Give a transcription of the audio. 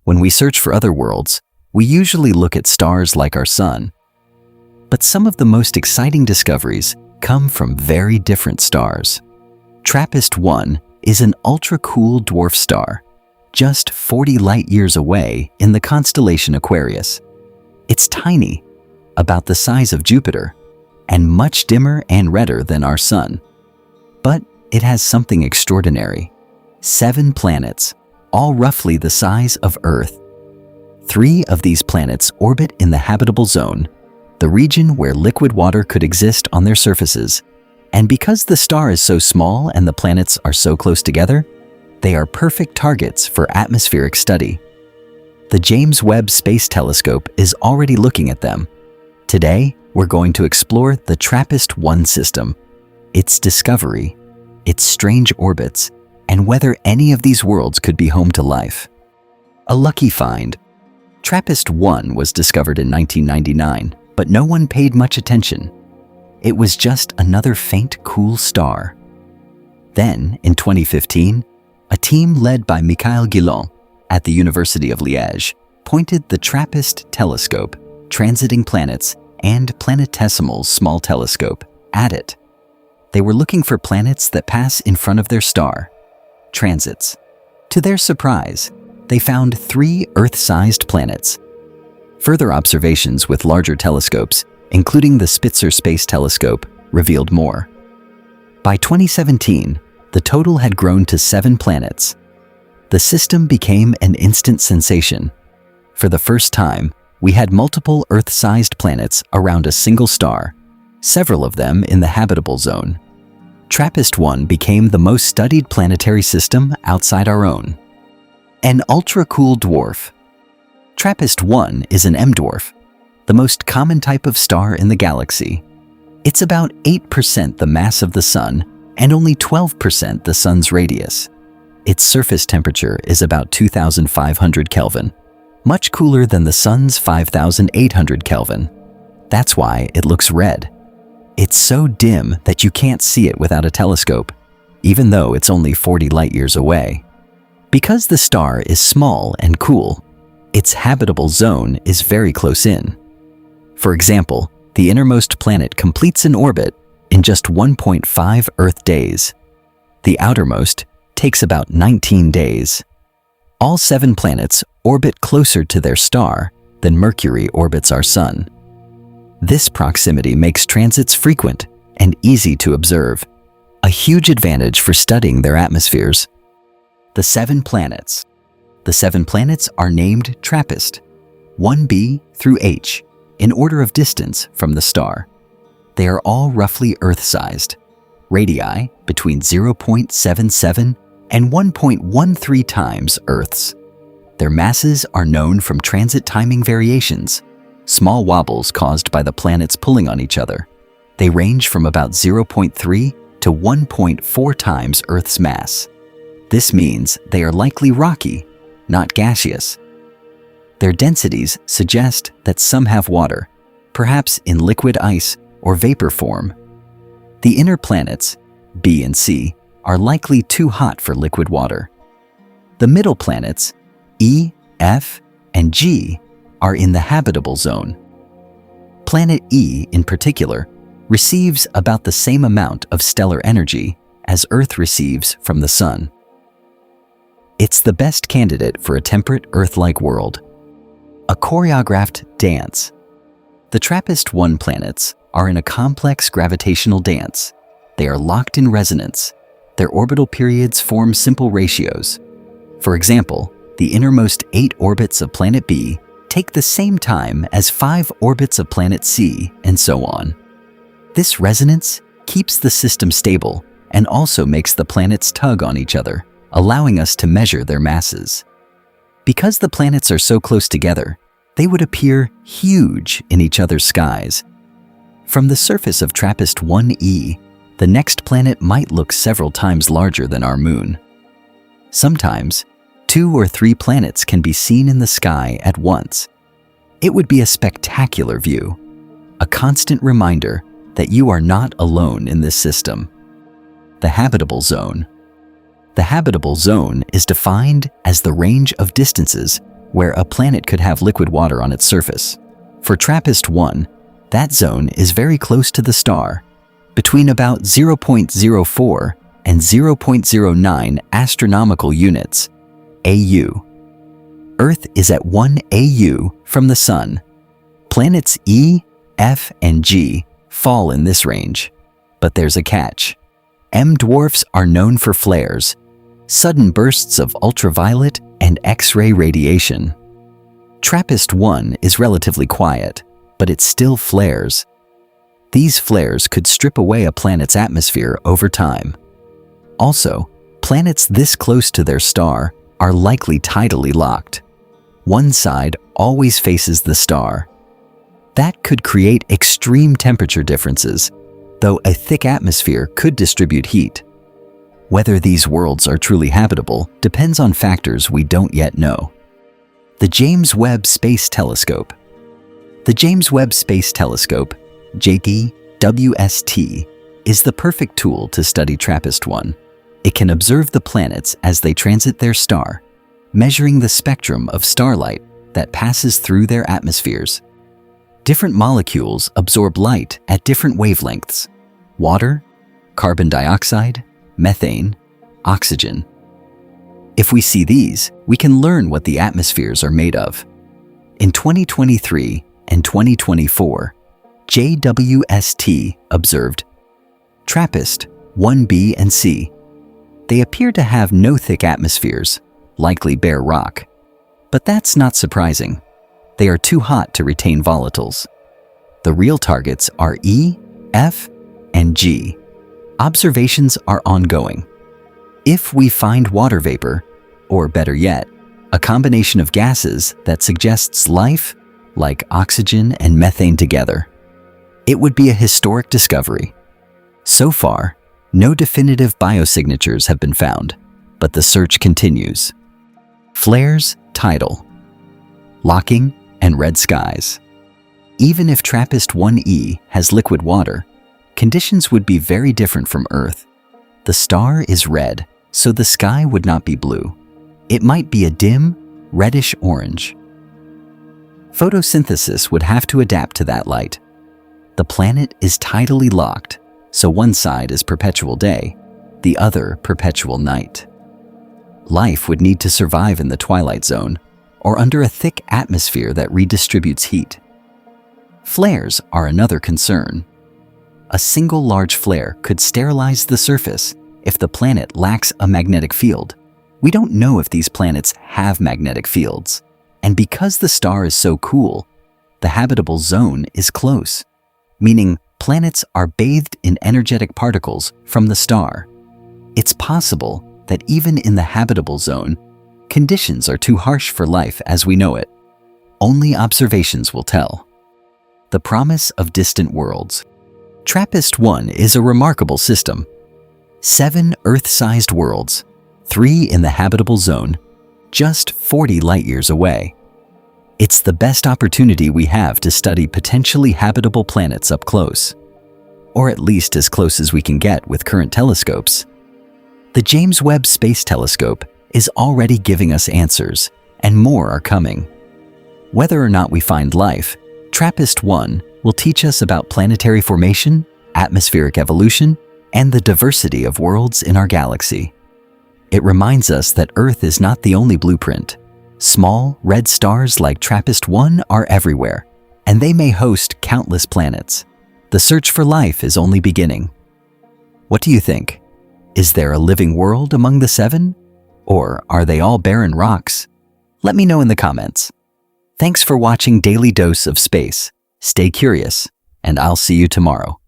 When we search for other worlds, we usually look at stars like our Sun. But some of the most exciting discoveries come from very different stars. TRAPPIST-1 is an ultra-cool dwarf star, just 40 light-years away in the constellation Aquarius. It's tiny, about the size of Jupiter, and much dimmer and redder than our Sun. But it has something extraordinary. 7 planets, all roughly the size of Earth. 3 of these planets orbit in the habitable zone, the region where liquid water could exist on their surfaces. And because the star is so small and the planets are so close together, they are perfect targets for atmospheric study. The James Webb Space Telescope is already looking at them. Today, we're going to explore the TRAPPIST-1 system, its discovery, its strange orbits, and whether any of these worlds could be home to life. A lucky find. TRAPPIST-1 was discovered in 1999, but no one paid much attention. It was just another faint, cool star. Then, in 2015, a team led by Michael Guillon at the University of Liège pointed the TRAPPIST telescope, transiting planets, and planetesimal small telescope at it. They were looking for planets that pass in front of their star, transits. To their surprise, they found 3 Earth-sized planets. Further observations with larger telescopes, including the Spitzer Space Telescope, revealed more. By 2017, the total had grown to 7 planets. The system became an instant sensation. For the first time, we had multiple Earth-sized planets around a single star, several of them in the habitable zone. TRAPPIST-1 became the most studied planetary system outside our own. An ultra-cool dwarf. TRAPPIST-1 is an M-dwarf, the most common type of star in the galaxy. It's about 8% the mass of the Sun and only 12% the Sun's radius. Its surface temperature is about 2,500 Kelvin, much cooler than the Sun's 5,800 Kelvin. That's why it looks red. It's so dim that you can't see it without a telescope, even though it's only 40 light-years away. Because the star is small and cool, its habitable zone is very close in. For example, the innermost planet completes an orbit in just 1.5 Earth days. The outermost takes about 19 days. All 7 planets orbit closer to their star than Mercury orbits our Sun. This proximity makes transits frequent and easy to observe, a huge advantage for studying their atmospheres. The 7 planets. The 7 planets are named TRAPPIST, 1b through H, in order of distance from the star. They are all roughly Earth-sized, radii between 0.77 and 1.13 times Earth's. Their masses are known from transit timing variations, small wobbles caused by the planets pulling on each other. They range from about 0.3 to 1.4 times Earth's mass. This means they are likely rocky, not gaseous. Their densities suggest that some have water, perhaps in liquid ice or vapor form. The inner planets, B and C, are likely too hot for liquid water. The middle planets, E, F, and G, are in the habitable zone. Planet E, in particular, receives about the same amount of stellar energy as Earth receives from the Sun. It's the best candidate for a temperate Earth-like world. A choreographed dance. The TRAPPIST-1 planets are in a complex gravitational dance. They are locked in resonance. Their orbital periods form simple ratios. For example, the innermost 8 orbits of planet B take the same time as 5 orbits of planet C, and so on. This resonance keeps the system stable and also makes the planets tug on each other, allowing us to measure their masses. Because the planets are so close together, they would appear huge in each other's skies. From the surface of TRAPPIST-1e, the next planet might look several times larger than our Moon. Sometimes, 2 or 3 planets can be seen in the sky at once. It would be a spectacular view, a constant reminder that you are not alone in this system. The habitable zone. The habitable zone is defined as the range of distances where a planet could have liquid water on its surface. For TRAPPIST-1, that zone is very close to the star, between about 0.04 and 0.09 astronomical units, AU. Earth is at 1 AU from the Sun. Planets E, F, and G fall in this range. But there's a catch. M dwarfs are known for flares, sudden bursts of ultraviolet and X-ray radiation. TRAPPIST-1 is relatively quiet, but it still flares. These flares could strip away a planet's atmosphere over time. Also, planets this close to their star are likely tidally locked. One side always faces the star. That could create extreme temperature differences, though a thick atmosphere could distribute heat. Whether these worlds are truly habitable depends on factors we don't yet know. The James Webb Space Telescope. The James Webb Space Telescope, JWST, is the perfect tool to study TRAPPIST-1. It can observe the planets as they transit their star, measuring the spectrum of starlight that passes through their atmospheres. Different molecules absorb light at different wavelengths: water, carbon dioxide, methane, oxygen. If we see these, we can learn what the atmospheres are made of. In 2023 and 2024, JWST observed TRAPPIST-1b and C. They appear to have no thick atmospheres, likely bare rock. But that's not surprising. They are too hot to retain volatiles. The real targets are E, F, and G. Observations are ongoing. If we find water vapor, or better yet, a combination of gases that suggests life, like oxygen and methane together, it would be a historic discovery. So far, no definitive biosignatures have been found, but the search continues. Flares, tidal. Locking, and red skies. Even if TRAPPIST-1e has liquid water, conditions would be very different from Earth. The star is red, so the sky would not be blue. It might be a dim, reddish-orange. Photosynthesis would have to adapt to that light. The planet is tidally locked, so one side is perpetual day, the other perpetual night. Life would need to survive in the twilight zone, or under a thick atmosphere that redistributes heat. Flares are another concern. A single large flare could sterilize the surface if the planet lacks a magnetic field. We don't know if these planets have magnetic fields, and because the star is so cool, the habitable zone is close, meaning planets are bathed in energetic particles from the star. It's possible that even in the habitable zone, conditions are too harsh for life as we know it. Only observations will tell. The promise of distant worlds. TRAPPIST-1 is a remarkable system. 7 Earth-sized worlds, 3 in the habitable zone, just 40 light-years away. It's the best opportunity we have to study potentially habitable planets up close, or at least as close as we can get with current telescopes. The James Webb Space Telescope is already giving us answers, and more are coming. Whether or not we find life, TRAPPIST-1 will teach us about planetary formation, atmospheric evolution, and the diversity of worlds in our galaxy. It reminds us that Earth is not the only blueprint. Small, red stars like TRAPPIST-1 are everywhere, and they may host countless planets. The search for life is only beginning. What do you think? Is there a living world among the 7? Or are they all barren rocks? Let me know in the comments. Thanks for watching Daily Dose of Space. Stay curious, and I'll see you tomorrow.